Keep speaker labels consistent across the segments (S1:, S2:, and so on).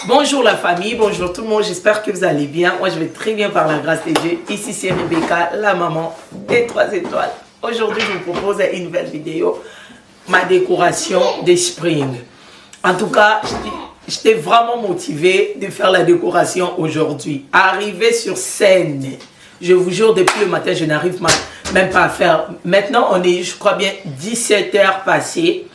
S1: Bonjour la famille, bonjour tout le monde, j'espère que vous allez bien. Moi je vais très bien par la grâce de Dieu. Ici c'est Rebecca, la maman des 3 étoiles. Aujourd'hui je vous propose une nouvelle vidéo, ma décoration des spring. En tout cas, j'étais vraiment motivée de faire la décoration aujourd'hui. Arriver sur scène, je vous jure depuis le matin je n'arrive même pas à faire. Maintenant on est, je crois bien, 17 heures passées.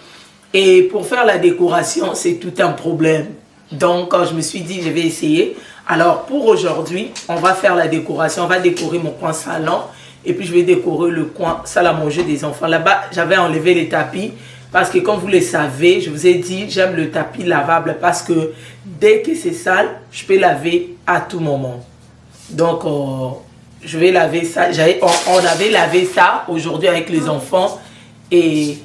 S1: Et pour faire la décoration c'est tout un problème. Donc, je me suis dit, je vais essayer. Alors, pour aujourd'hui, on va faire la décoration. On va décorer mon coin salon. Et puis, je vais décorer le coin salle à manger des enfants. Là-bas, j'avais enlevé les tapis. Parce que, comme vous le savez, je vous ai dit, j'aime le tapis lavable. Parce que, dès que c'est sale, je peux laver à tout moment. Donc, je vais laver ça. On avait lavé ça aujourd'hui avec les enfants. Et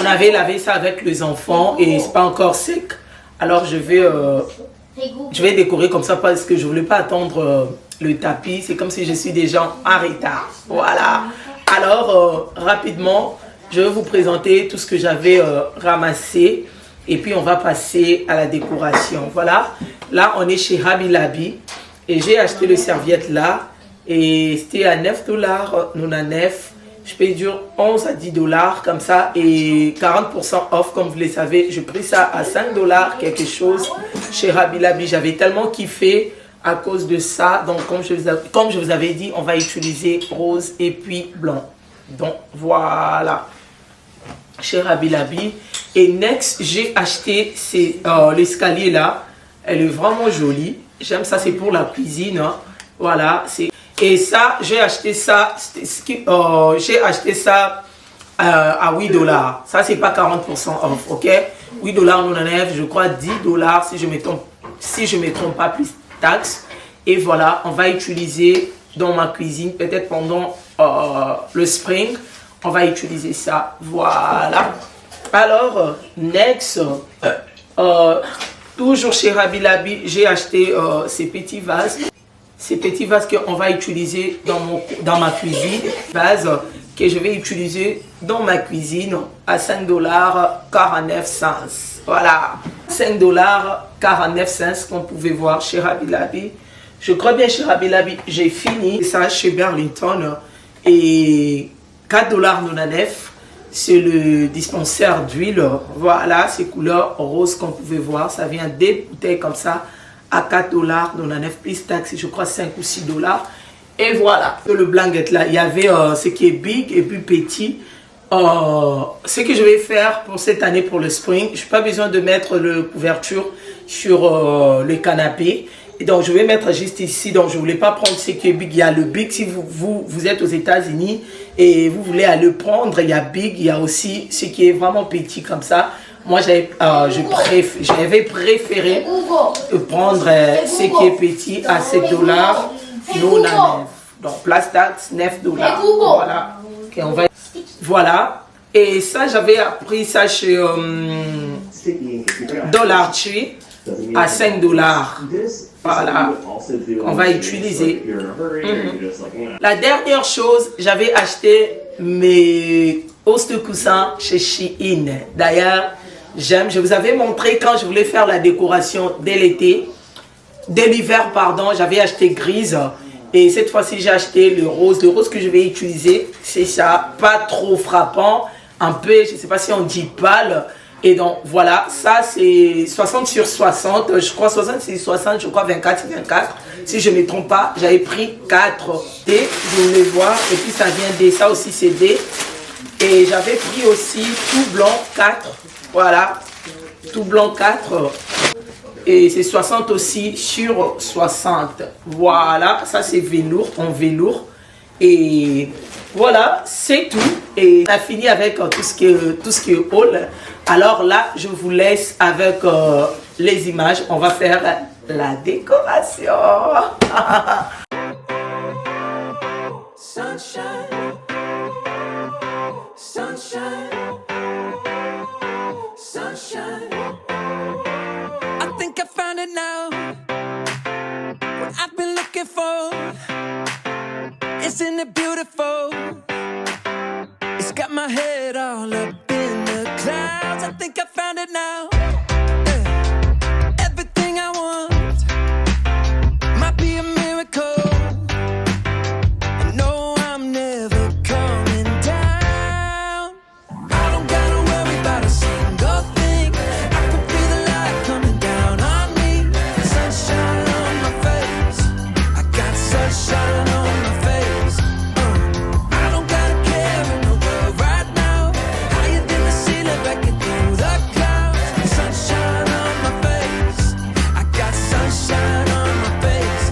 S1: on avait lavé ça avec les enfants. Et c'est pas encore sec. Alors je vais décorer comme ça parce que je ne voulais pas attendre le tapis. C'est comme si je suis déjà en retard. Voilà. Alors rapidement, je vais vous présenter tout ce que j'avais ramassé. Et puis on va passer à la décoration. Voilà. Là on est chez Hobby Lobby. Et j'ai acheté le serviette là. Et c'était à $9,99. Je paye dur 11 à 10 $ comme ça et 40% off comme vous le savez. Je pris ça à 5 $ quelque chose chez Hobby Lobby. J'avais tellement kiffé à cause de ça. Donc comme je vous avais dit, on va utiliser rose et puis blanc. Donc voilà, chez Hobby Lobby. Et next, j'ai acheté l'escalier là. Elle est vraiment jolie. J'aime ça, c'est pour la cuisine. Hein. Voilà, c'est... Et ça, j'ai acheté ça, à 8 $. Ça, c'est pas 40% off, ok? 8 $, on enlève, je crois, 10 $ si je me trompe pas, plus taxes. Et voilà, on va utiliser dans ma cuisine, peut-être pendant le spring, on va utiliser ça. Voilà. Alors, next, toujours chez Hobby Lobby, j'ai acheté ces petits vases. Ces petits vases qu'on va utiliser dans ma cuisine. Vases que je vais utiliser dans ma cuisine à 5,49 $. Voilà. 5,49 $, comme vous pouvez voir chez Hobby Lobby. Je crois bien chez Hobby Lobby, j'ai fini ça chez Burlington. Et 4,99 $. C'est le dispensaire d'huile. Voilà, c'est couleur rose comme vous pouvez voir. Ça vient des bouteilles comme ça. À 4,99 $, plus taxes, je crois 5 ou 6 $. Et voilà, le blanket là, il y avait ce qui est big et puis petit. Ce que je vais faire pour cette année, pour le spring, je n'ai pas besoin de mettre le couverture sur le canapé. Et donc, je vais mettre juste ici. Donc, je ne voulais pas prendre ce qui est big. Il y a le big, si vous êtes aux États-Unis et vous voulez aller prendre, il y a big. Il y a aussi ce qui est vraiment petit comme ça. Moi, j'avais préféré prendre ce qui est petit à 7 $, non à 9. Donc, place taxe, 9 $. Voilà. Okay, voilà. Et ça, j'avais appris ça chez Dollar Tree à 5 $. Voilà. On va utiliser. La dernière chose, j'avais acheté mes hausses de coussins chez Shein. D'ailleurs, j'aime, je vous avais montré quand je voulais faire la décoration dès l'hiver, pardon, j'avais acheté grise. Et cette fois-ci, j'ai acheté le rose. Le rose que je vais utiliser, c'est ça, pas trop frappant, un peu, je ne sais pas si on dit pâle. Et donc, voilà, ça c'est 60 sur 60, je crois 60 sur 60, je crois 24 sur 24. Si je ne me trompe pas, j'avais pris 4 D, vous voulez voir, et puis ça vient D, ça aussi c'est D. Et j'avais pris aussi tout blanc 4. Voilà, tout blanc 4. Et c'est 60 aussi sur 60. Voilà, ça c'est velours, en velours. Et voilà, c'est tout. Et on a fini avec tout ce qui est haul. Alors là, je vous laisse avec les images. On va faire la décoration. Sunshine, sunshine, sunshine. I think I found it now. What I've been looking for. Isn't it beautiful? It's got my head all up in the clouds. I think I found it now. Yeah. Everything I want might be a miracle. I know I'm never coming down. I don't gotta worry about a single thing. I can feel the light coming down on me. Sunshine on my face. I got sunshine on my face. I don't got a care in the world right now. Higher than the ceiling, breaking through the clouds. Sunshine on my face. I got sunshine on my face.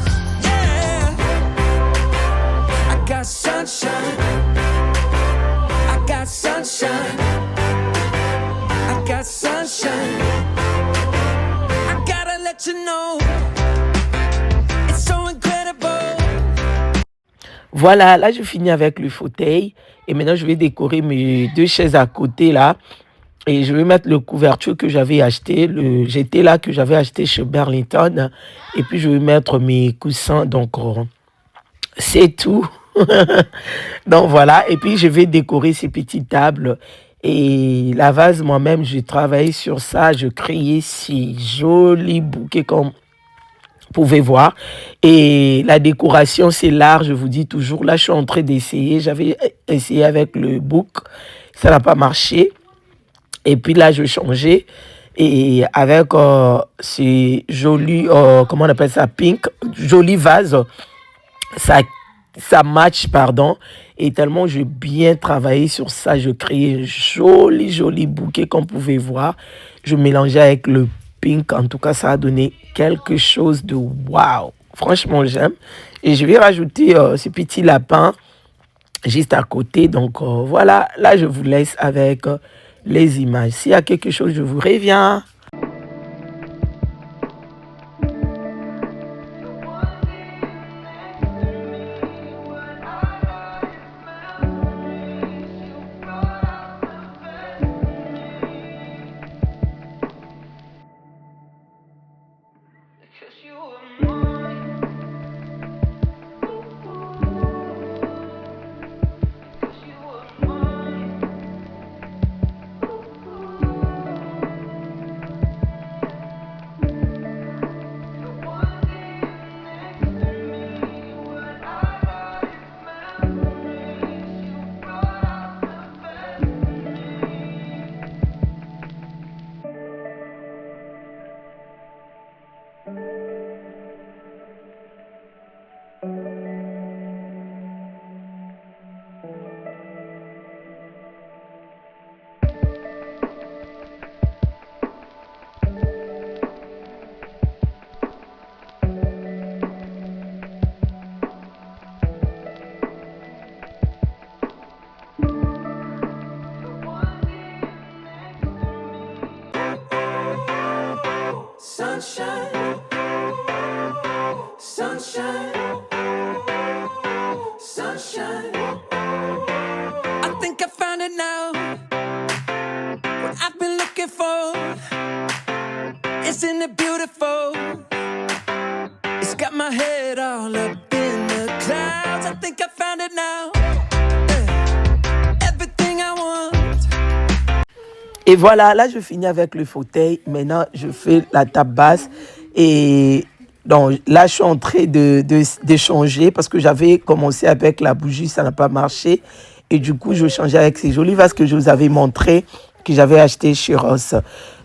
S1: Yeah. I got sunshine. I got sunshine. I got sunshine. I gotta let you know. It's so incredible. Voilà, là je finis avec le fauteuil et maintenant je vais décorer mes deux chaises à côté là et je vais mettre le couverture que j'avais acheté, le GT là que j'avais acheté chez Burlington et puis je vais mettre mes coussins donc c'est tout. Donc voilà, et puis je vais décorer ces petites tables et la vase moi-même, j'ai travaillé sur ça, je créais ces jolis bouquets comme pouvez voir. Et la décoration, c'est l'art, je vous dis toujours. Là, je suis en train d'essayer. J'avais essayé avec le book. Ça n'a pas marché. Et puis là, je vais changer. Et avec ces jolis, comment on appelle ça, pink, joli vase, ça match, pardon. Et tellement j'ai bien travaillé sur ça, je créais un joli bouquet, comme vous pouvez voir. Je mélangeais avec le pink, en tout cas, ça a donné quelque chose de waouh. Franchement, j'aime. Et je vais rajouter ces petits lapins juste à côté. Donc, voilà, là, je vous laisse avec les images. S'il y a quelque chose, je vous reviens. Sunshine, sunshine, sunshine. I think I found it now. What I've been looking for. Isn't it beautiful? It's got my head all up in the clouds. I think I found it now. Everything I want. Et voilà, là je finis avec le fauteuil. Maintenant je fais la table basse. Et donc là je suis en train d'échanger parce que j'avais commencé avec la bougie, ça n'a pas marché. Et du coup je changeais avec ces jolis vases que je vous avais montré, que j'avais acheté chez Ross.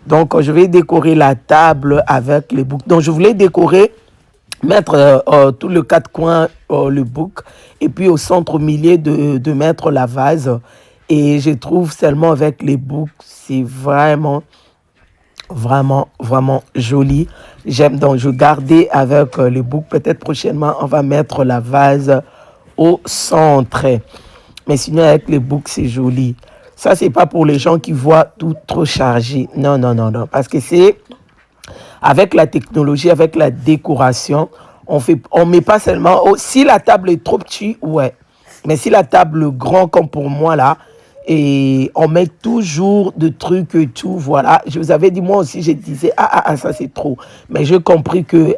S1: Donc je vais décorer la table avec les boucles. Donc je voulais décorer, mettre tout le quatre coins, le bouc. Et puis au centre, au milieu de mettre la vase. Et je trouve seulement avec les boucles, c'est vraiment, vraiment joli. J'aime donc, je gardais avec les boucles. Peut-être prochainement, on va mettre la vase au centre. Mais sinon, avec les boucles, c'est joli. Ça, c'est pas pour les gens qui voient tout trop chargé. Non, non, non, non. Parce que c'est avec la technologie, avec la décoration, on met pas seulement, oh, si la table est trop petite, ouais. Mais si la table est grand comme pour moi là, et on met toujours de trucs et tout, voilà. Je vous avais dit, moi aussi, je disais, ça c'est trop. Mais j'ai compris que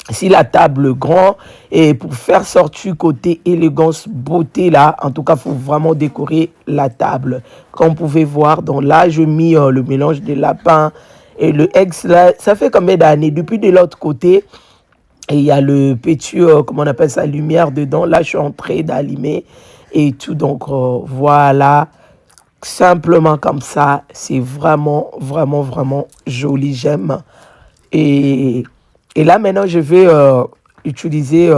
S1: si la table est grand et pour faire sortir côté élégance, beauté là, en tout cas, il faut vraiment décorer la table. Comme vous pouvez voir, donc là, je mis le mélange de lapin et le ex là, ça fait combien d'années? Depuis de l'autre côté, et il y a le petit, comment on appelle ça, lumière dedans. Là, je suis en train d'allumer et tout. Donc, voilà, simplement comme ça, c'est vraiment joli. J'aime. Et, et là, maintenant, je vais utiliser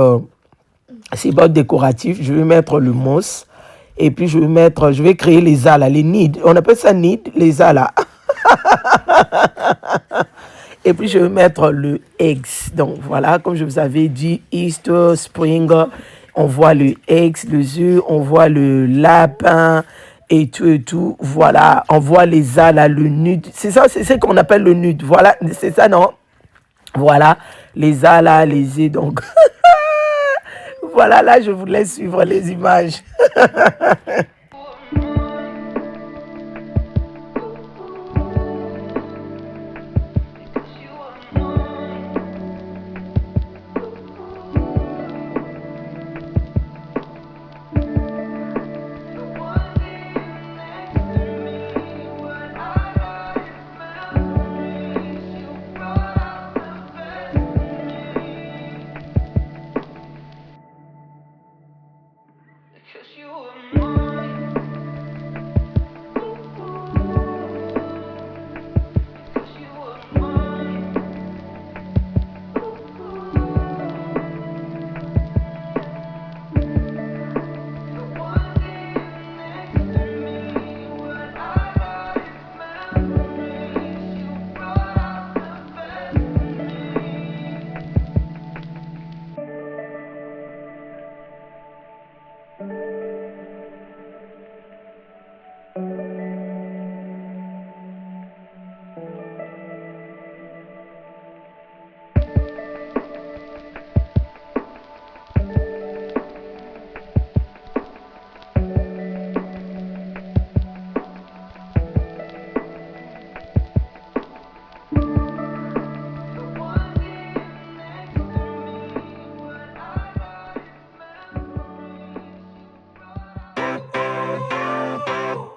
S1: ces bottes décoratives. Je vais mettre le mousse. Et puis, je vais créer les as, là, les nids. On appelle ça nids, les as, là. Et puis, je vais mettre le eggs. Donc, voilà, comme je vous avais dit, Easter, Spring, on voit le eggs, les œufs, on voit le lapin et tout et tout. Voilà, on voit les as, là, le nude. C'est ça, c'est ce qu'on appelle le nude. Voilà, c'est ça, non? Voilà, les as, là, les œufs. Donc, voilà, là, je vous laisse suivre les images.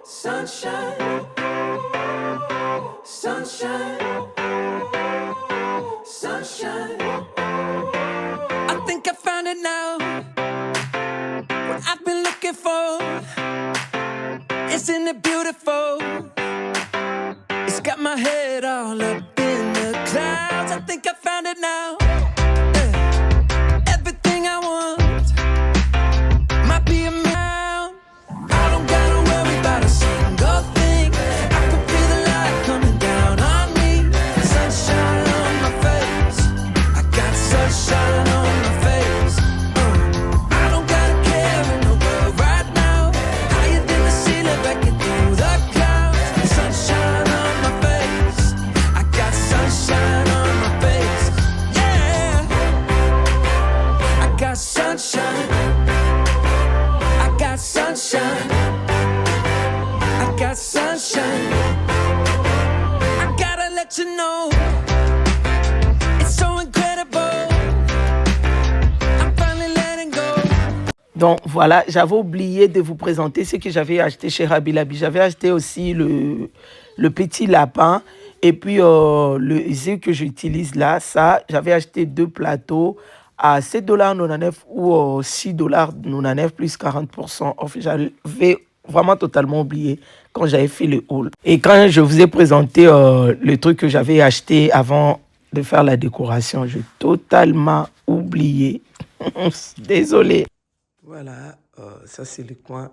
S2: Sunshine, sunshine, sunshine. I think I found it now. What I've been looking for. Isn't it beautiful? It's got my head all up in the clouds. I think I found it now. Everything I want might be a I don't gotta worry about a single thing. I can feel the light coming down on me. Sunshine on my face. I got sunshine on my face. I don't gotta care in the world right now. Higher than the ceiling, breaking through the clouds. Sunshine on my face. I got sunshine on my face. Yeah, I got sunshine. I got sunshine. I got sunshine. I gotta let you know. It's so incredible. I'm finally letting go.
S1: Donc voilà, j'avais oublié de vous présenter ce que j'avais acheté chez Rabi Labi. J'avais acheté aussi le petit lapin et puis le œuf que j'utilise là, ça, j'avais acheté 2 plateaux à 7,99 $ ou 6,99 $ plus 40% off. J'avais vraiment totalement oublié quand j'avais fait le haul. Et quand je vous ai présenté le truc que j'avais acheté avant de faire la décoration, j'ai totalement oublié. Désolé. Voilà, ça c'est le coin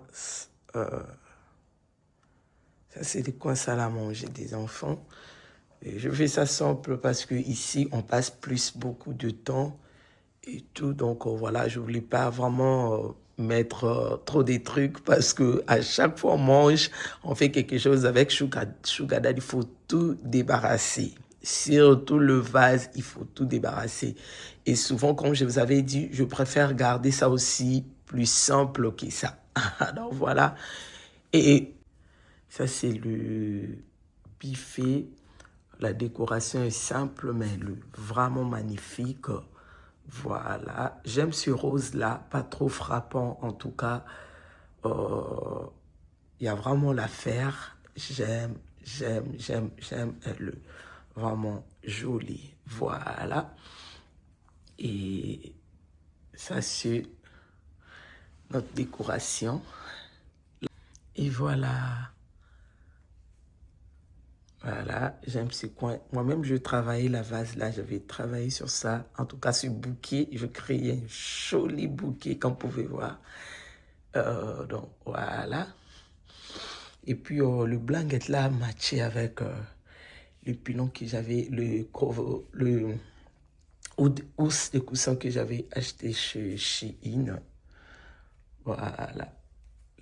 S1: Ça, c'est des coins sales à manger des enfants. Et je fais ça simple parce que ici on passe plus beaucoup de temps et tout. Donc voilà, je voulais pas vraiment mettre trop des trucs parce que à chaque fois on mange, on fait quelque chose avec Sugar Daddy, il faut tout débarrasser. Surtout le vase, il faut tout débarrasser. Et souvent, comme je vous avais dit, je préfère garder ça aussi plus simple que ça. Alors voilà. Et ça, c'est le buffet. La décoration est simple, mais vraiment magnifique. Voilà. J'aime ce rose-là, pas trop frappant en tout cas. Il y a vraiment l'affaire. J'aime. Elle est vraiment jolie. Voilà. Et ça, c'est notre décoration. Et voilà. Voilà, j'aime ce coin. Moi-même, je travaillais la vase là, j'avais travaillé sur ça. En tout cas, ce bouquet, je créais un joli bouquet, comme vous pouvez voir. Donc, voilà. Et puis, le blanket là matché avec le pilon que j'avais, le housse de coussin que j'avais acheté chez Shein. Voilà.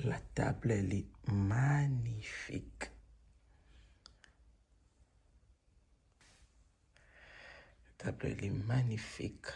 S1: La table, elle est magnifique. La table, elle est magnifique.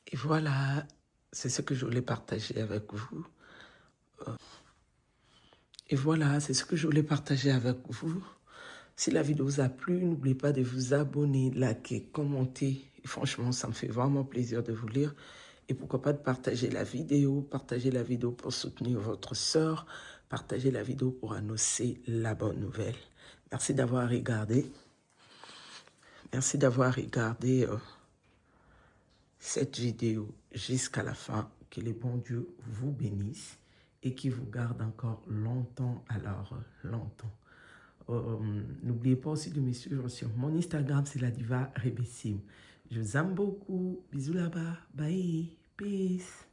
S1: Et voilà, c'est ce que je voulais partager avec vous. Et voilà, c'est ce que je voulais partager avec vous. Si la vidéo vous a plu, n'oubliez pas de vous abonner, liker, commenter. Et franchement, ça me fait vraiment plaisir de vous lire. Et pourquoi pas de partager la vidéo pour soutenir votre sœur, partager la vidéo pour annoncer la bonne nouvelle. Merci d'avoir regardé. Merci d'avoir regardé cette vidéo jusqu'à la fin. Que le bon Dieu vous bénisse et qu'il vous garde encore longtemps, alors longtemps. N'oubliez pas aussi de me suivre sur mon Instagram, c'est la diva Rebessim. Je vous aime beaucoup. Bisous là-bas. Bye. Peace.